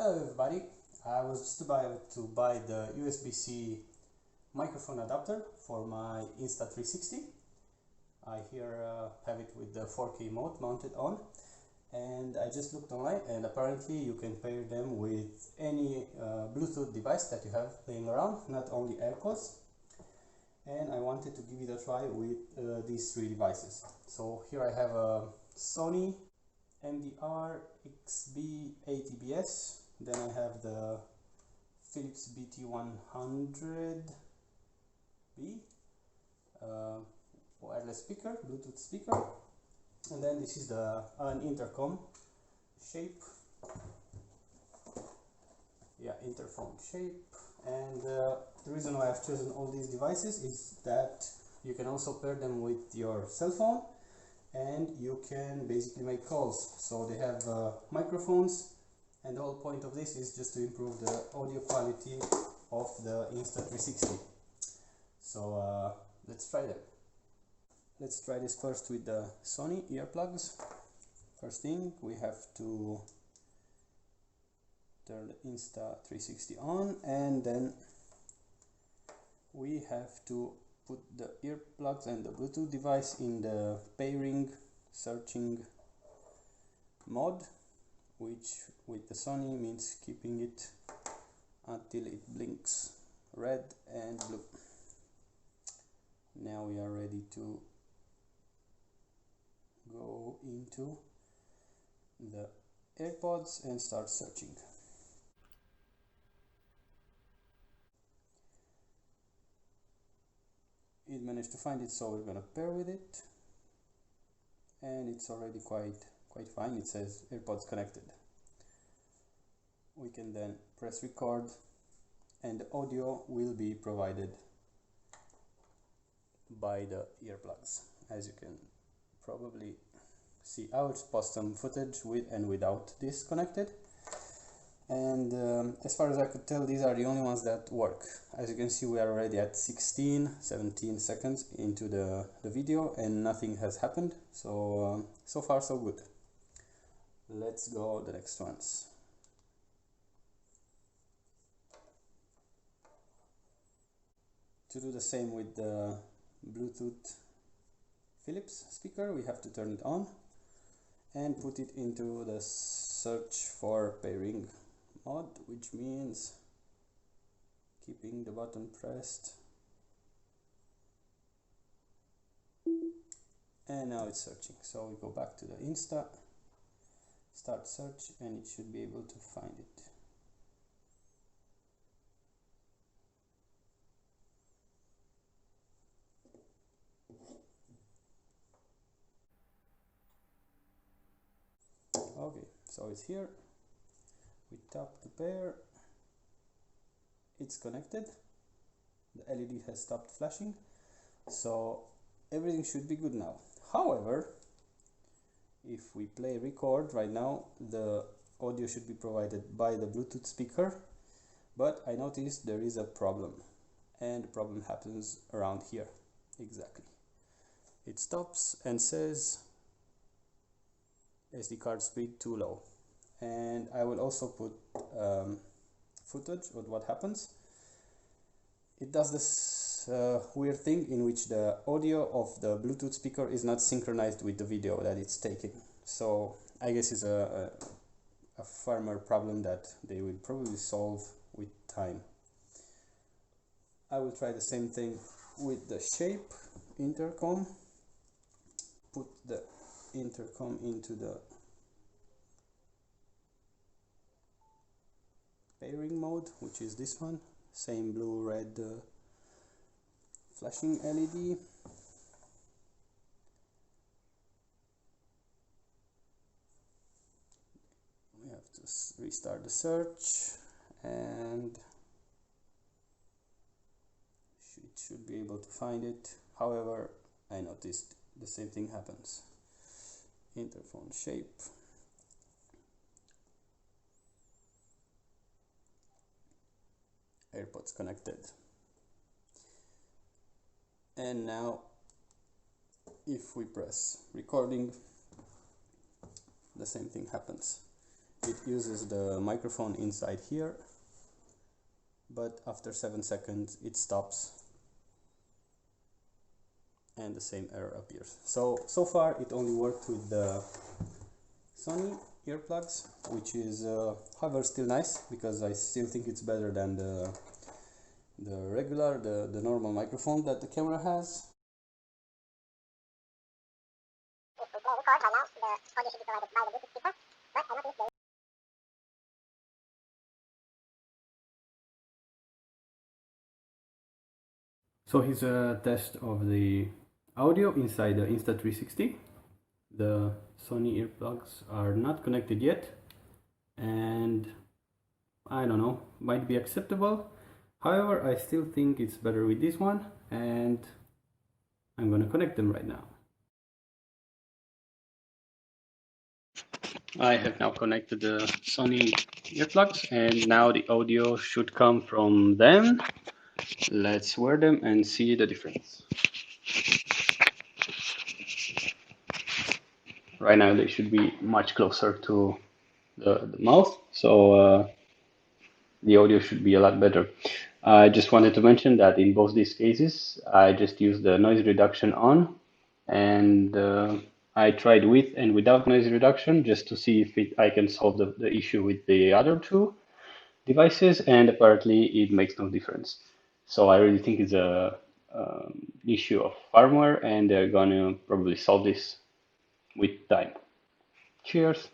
Hello everybody, I was just about to buy the USB-C microphone adapter for my Insta360. I here have it with the 4K mode mounted on, and I just looked online and apparently you can pair them with any Bluetooth device that you have laying around, not only AirPods. And I wanted to give it a try with these three devices. So here I have a Sony MDR-XB80BS. Then I have the Philips BT100B wireless speaker, Bluetooth speaker, and then this is an Interphone Shape, Interphone Shape. And the reason why I've chosen all these devices is that you can also pair them with your cell phone, and you can basically make calls. So they have microphones. And the whole point of this is just to improve the audio quality of the Insta360. So let's try them. Let's try this first with the Sony earplugs. First thing, we have to turn the Insta360 on, and then we have to put the earplugs and the Bluetooth device in the pairing searching mode, which with the Sony means keeping it until it blinks red and blue. Now we are ready to go into the AirPods and start searching. It managed to find it, so we're gonna pair with it, and it's already quite fine. It says AirPods connected. We can then press record, and the audio will be provided by the earplugs. As you can probably see, I'll post some footage with and without this connected. And as far as I could tell, these are the only ones that work. As you can see, we are already at 17 seconds into the video and nothing has happened. So so far so good. Let's go the next ones. To do the same with the Bluetooth Philips speaker, we have to turn it on and put it into the search for pairing mode, which means keeping the button pressed. And now it's searching. So we go back to the Insta, start search, and it should be able to find it. Okay, so it's here. We tap the pair, it's connected, the LED has stopped flashing, so everything should be good now. However, if we play record right now, the audio should be provided by the Bluetooth speaker, but I noticed there is a problem, and the problem happens around here. Exactly. It stops and says SD card speed too low. And I will also put footage of what happens. It does this weird thing in which the audio of the Bluetooth speaker is not synchronized with the video that it's taking. So I guess it's a firmware problem that they will probably solve with time. I will try the same thing with the Shape intercom. Put the intercom into the pairing mode, which is this one, same blue red flashing LED. We have to restart the search, and it should be able to find it. However, I noticed the same thing happens. Interphone Shape. AirPods connected. And now if we press recording, the same thing happens. it uses the microphone inside here, but after 7 seconds it stops and the same error appears. So far it only worked with the Sony earplugs, which is however still nice, because I still think it's better than the regular, the normal microphone that the camera has. So here's a test of the audio inside the Insta360. The Sony earplugs are not connected yet, and I don't know, might be acceptable. However, I still think it's better with this one, and I'm gonna connect them right now. I have now connected the Sony earplugs, and now the audio should come from them. Let's wear them and see the difference. Right now they should be much closer to the mouth, so the audio should be a lot better. I just wanted to mention that in both these cases I just used the noise reduction on, and I tried with and without noise reduction just to see if I can solve the issue with the other two devices, and apparently it makes no difference. So I really think it's a issue of firmware, and they're gonna probably solve this with time. Cheers!